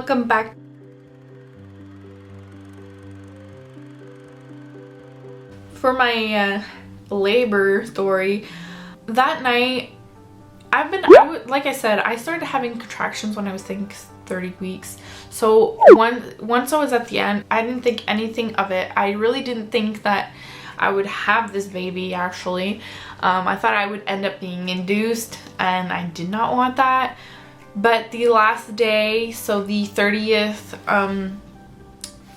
welcome back. For my labor story, that night like I said, I started having contractions when I was, I think, 30 weeks. So once I was at the end, I didn't think anything of it. I really didn't think that I would have this baby, actually. I thought I would end up being induced, and I did not want that. But the last day, so the 30th,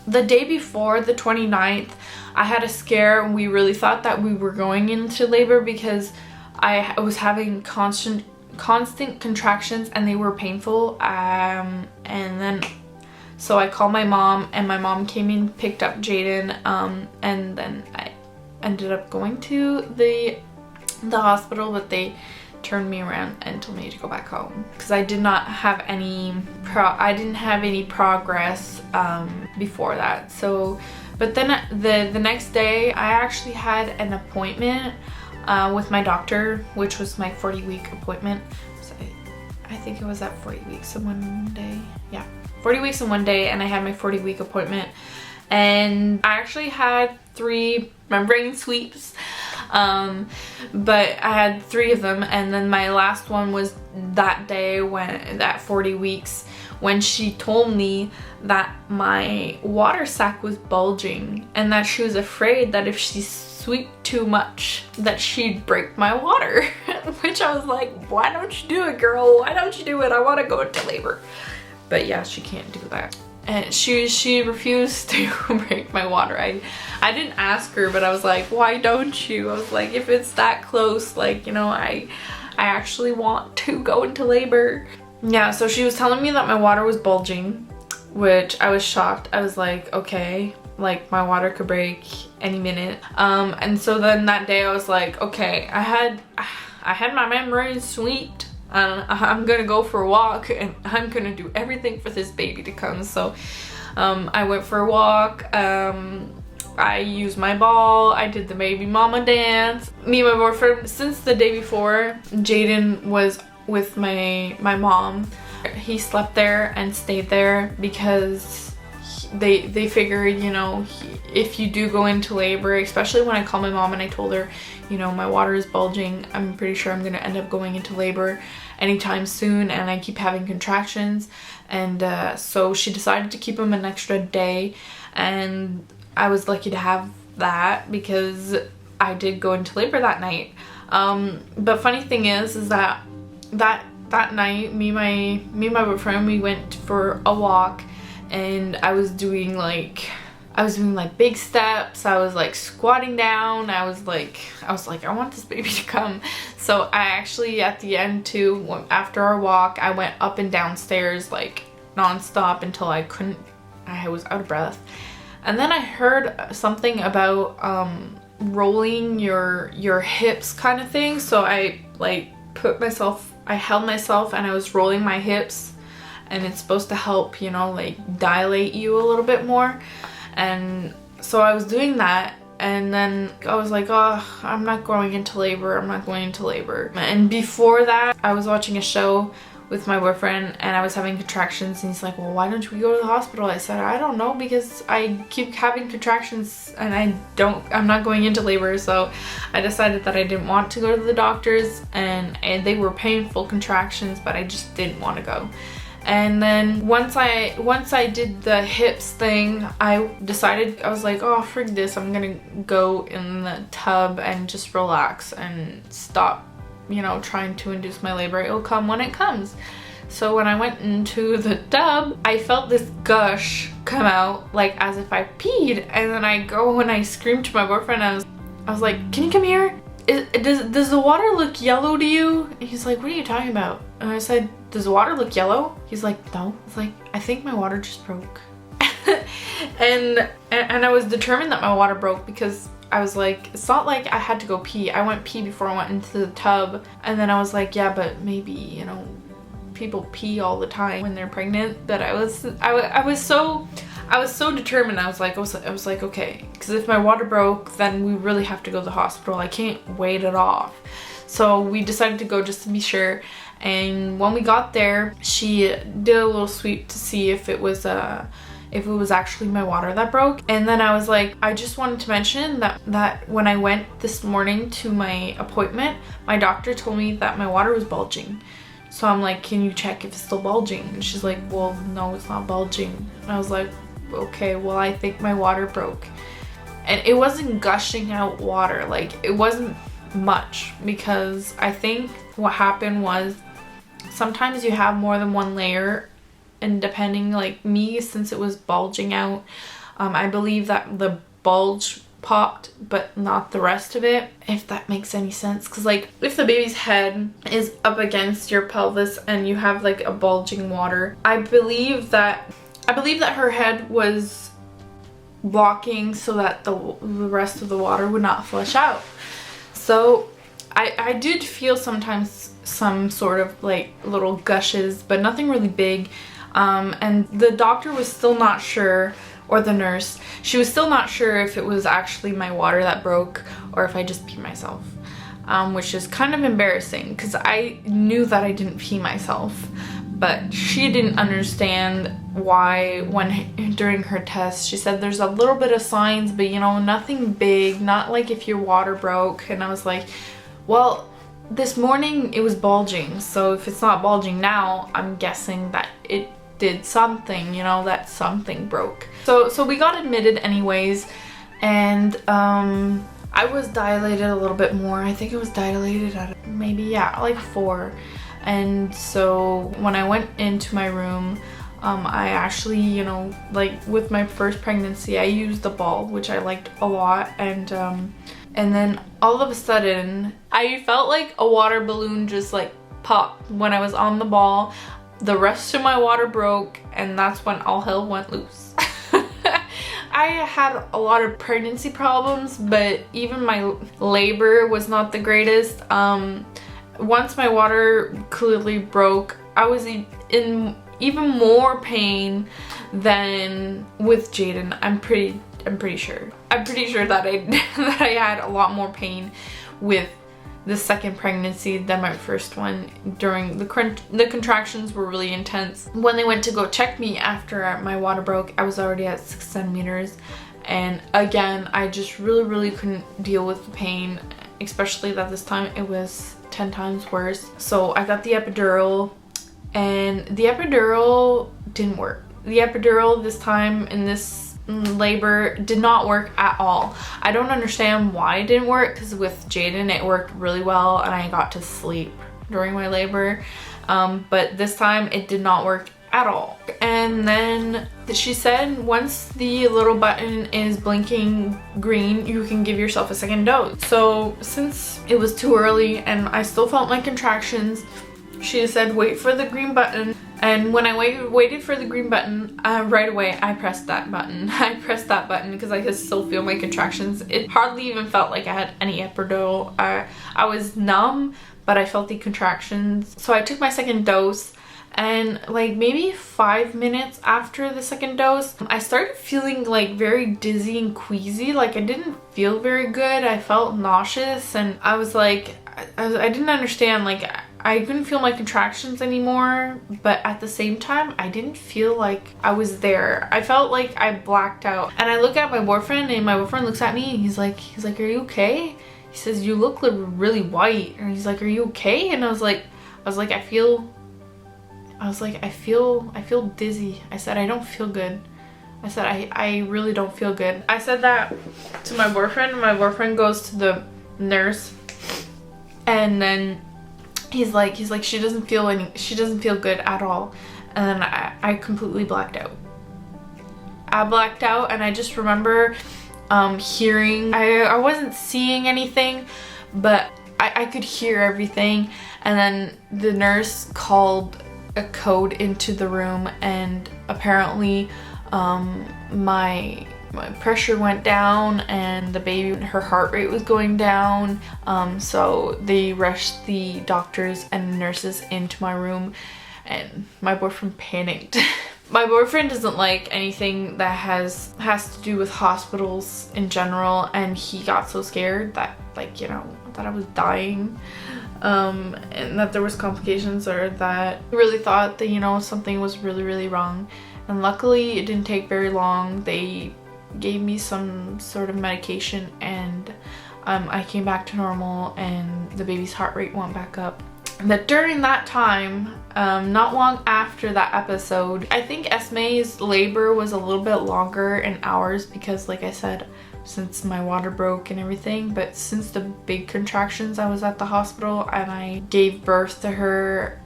the day before, the 29th, I had a scare, and we really thought that we were going into labor because I was having constant contractions, and they were painful. And then so I called my mom, and my mom came in, picked up Jaden, and then I ended up going to the hospital, but they turned me around and told me to go back home because I did not have any progress before that. So but then the next day I actually had an appointment with my doctor, which was my 40-week appointment. So I think it was at 40 weeks in one day. Yeah, 40 weeks in one day, and I had my 40-week appointment, and I actually had 3 membrane sweeps, but I had 3 of them, and then my last one was that day, when that 40 weeks, when she told me that my water sac was bulging and that she was afraid that if she swept too much that she'd break my water. Which I was like, why don't you do it, girl? Why don't you do it? I want to go into labor. But yeah, she can't do that. And she refused to break my water. I didn't ask her, but I was like, why don't you? I was like, if it's that close, like, you know, I actually want to go into labor. Yeah, so she was telling me that my water was bulging, which I was shocked. I was like, okay, like my water could break any minute. And so then that day I was like, okay, I had my membrane sweet. I'm gonna go for a walk, and I'm gonna do everything for this baby to come. So I went for a walk. I used my ball. I did the baby mama dance. Me and my boyfriend, since the day before, Jaden was with my mom. He slept there and stayed there because they figured, you know, if you do go into labor, especially when I called my mom and I told her, you know, my water is bulging, I'm pretty sure I'm gonna end up going into labor anytime soon, and I keep having contractions. And so she decided to keep him an extra day, and I was lucky to have that because I did go into labor that night. But funny thing is that night, me and my boyfriend, we went for a walk, and I was doing like big steps. I was like squatting down. I was like, I want this baby to come. So I actually, at the end too, after our walk, I went up and down stairs like non-stop until I was out of breath. And then I heard something about rolling your hips kind of thing. So I like I held myself and I was rolling my hips, and it's supposed to help, you know, like dilate you a little bit more. And so I was doing that, and then I was like, oh, I'm not going into labor. And before that, I was watching a show with my boyfriend, and I was having contractions, and he's like, well, why don't we go to the hospital? I said, I don't know, because I keep having contractions and I'm not going into labor. So I decided that I didn't want to go to the doctors, and they were painful contractions, but I just didn't want to go. And then once I did the hips thing, I decided, I was like, oh, frig this, I'm gonna go in the tub and just relax and stop, you know, trying to induce my labor. It'll come when it comes. So when I went into the tub, I felt this gush come out, like as if I peed. And then I go and I screamed to my boyfriend. I was like, can you come here? Does the water look yellow to you? And he's like, what are you talking about? And I said, does the water look yellow? He's like, no. I was like, I think my water just broke. and I was determined that my water broke because I was like, it's not like I had to go pee. I went pee before I went into the tub. And then I was like, yeah, but maybe, you know, people pee all the time when they're pregnant. But I was so determined. I was like, okay, because if my water broke, then we really have to go to the hospital. I can't wait it off. So we decided to go just to be sure. And when we got there, she did a little sweep to see if it was actually my water that broke. And then I was like, I just wanted to mention that when I went this morning to my appointment, my doctor told me that my water was bulging. So I'm like, can you check if it's still bulging? And she's like, well, no, it's not bulging. I was like, okay, well, I think my water broke. And it wasn't gushing out water, like it wasn't much, because I think what happened was sometimes you have more than one layer, and depending, like me, since it was bulging out, I believe that the bulge popped but not the rest of it, if that makes any sense. Because like if the baby's head is up against your pelvis and you have like a bulging water, I believe that her head was blocking so that the rest of the water would not flush out. So I did feel sometimes some sort of like little gushes, but nothing really big. And the doctor was still not sure, or the nurse, she was still not sure if it was actually my water that broke or if I just peed myself, which is kind of embarrassing because I knew that I didn't pee myself. But she didn't understand why during her test, she said there's a little bit of signs, but you know, nothing big, not like if your water broke. And I was like, well, this morning it was bulging. So if it's not bulging now, I'm guessing that it did something, you know, that something broke. So we got admitted anyways. And I was dilated a little bit more. I think it was dilated at maybe, yeah, like 4. And so when I went into my room, I actually, you know, like with my first pregnancy, I used the ball, which I liked a lot. And then all of a sudden, I felt like a water balloon just like popped when I was on the ball. The rest of my water broke, and that's when all hell went loose. I had a lot of pregnancy problems, but even my labor was not the greatest. Once my water clearly broke, I was in even more pain than with Jaden. I'm pretty sure. I'm pretty sure that I had a lot more pain with the second pregnancy than my first one. During the contractions were really intense. When they went to go check me after my water broke, I was already at 6 centimeters. And again, I just really couldn't deal with the pain, especially that this time it was 10 times worse. So I got the epidural, and the epidural didn't work. The epidural this time in this labor did not work at all. I don't understand why it didn't work, because with Jaden it worked really well and I got to sleep during my labor. But this time it did not work at all. And then she said once the little button is blinking green, you can give yourself a second dose. So since it was too early and I still felt my contractions, she said wait for the green button. And when I waited for the green button, right away I pressed that button. I pressed that button because I could still feel my contractions. It hardly even felt like I had any epidural. I was numb, but I felt the contractions. So I took my second dose. And like maybe 5 minutes after the second dose, I started feeling like very dizzy and queasy. Like I didn't feel very good. I felt nauseous, and I was like, I didn't understand. Like I couldn't feel my contractions anymore, but at the same time, I didn't feel like I was there. I felt like I blacked out. And I look at my boyfriend, and my boyfriend looks at me, and he's like, are you okay? He says, you look really white. And he's like, are you okay? And I was like, I feel dizzy. I said, I don't feel good. I said, I really don't feel good. I said that to my boyfriend. My boyfriend goes to the nurse, and then he's like, she doesn't feel good at all. And then I completely blacked out. I blacked out, and I just remember hearing, I wasn't seeing anything, but I could hear everything. And then the nurse called a code into the room, and apparently my pressure went down, and the baby, her heart rate was going down. So they rushed the doctors and nurses into my room, and my boyfriend panicked. My boyfriend doesn't like anything that has to do with hospitals in general, and he got so scared that, like, you know, that I was dying. and that there was complications, or that I really thought that, you know, something was really wrong. And luckily it didn't take very long. They gave me some sort of medication, and I came back to normal, and the baby's heart rate went back up. But during that time, not long after that episode, I think Esme's labor was a little bit longer in hours because, like I said, since my water broke and everything. But since the big contractions, I was at the hospital and I gave birth to her.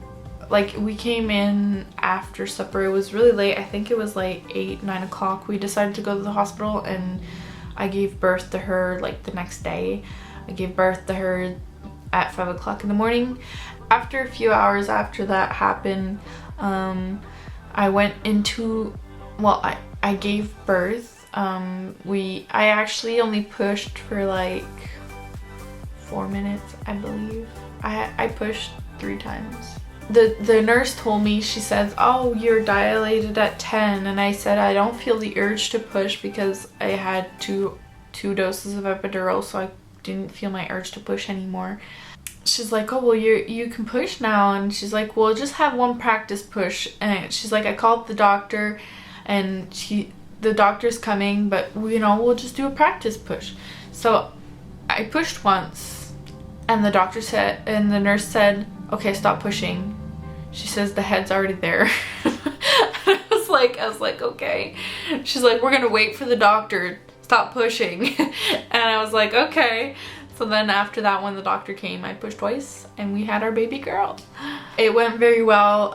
Like, we came in after supper. It was really late. I think it was like 8, 9 o'clock. We decided to go to the hospital, and I gave birth to her like the next day. I gave birth to her at 5 o'clock in the morning. After a few hours after that happened, I went into, well, I gave birth. I actually only pushed for like 4 minutes, I believe. I pushed 3 times. The nurse told me, she says, oh, you're dilated at 10, and I said I don't feel the urge to push because I had two doses of epidural, so I didn't feel my urge to push anymore. She's like, oh, well, you can push now. And she's like, well, just have one practice push. And she's like, I called the doctor, and the doctor's coming, but you know, we'll just do a practice push. So I pushed once, and the doctor said, and the nurse said, okay, stop pushing. She says the head's already there. I was like, okay. She's like, we're gonna wait for the doctor. Stop pushing. And I was like, okay. So then after that, when the doctor came, I pushed twice, and we had our baby girl. It went very well.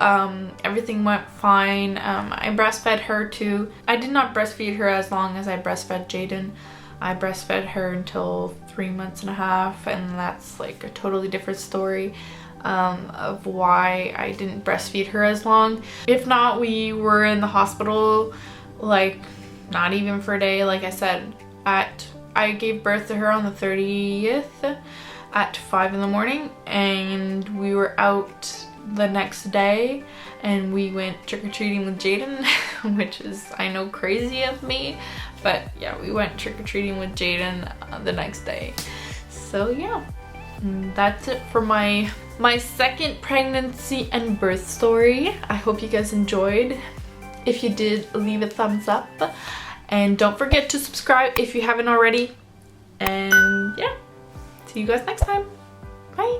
Everything went fine. I breastfed her too. I did not breastfeed her as long as I breastfed Jaden. I breastfed her until 3 months and a half, and that's like a totally different story of why I didn't breastfeed her as long. If not, we were in the hospital, like, not even for a day. Like I said, I gave birth to her on the 30th at 5 in the morning, and we were out the next day, and we went trick-or-treating with Jaden, which is, I know, crazy of me, but yeah, we went trick-or-treating with Jaden the next day. So yeah, that's it for my second pregnancy and birth story. I hope you guys enjoyed. If you did, leave a thumbs up. And don't forget to subscribe if you haven't already. And yeah, see you guys next time. Bye.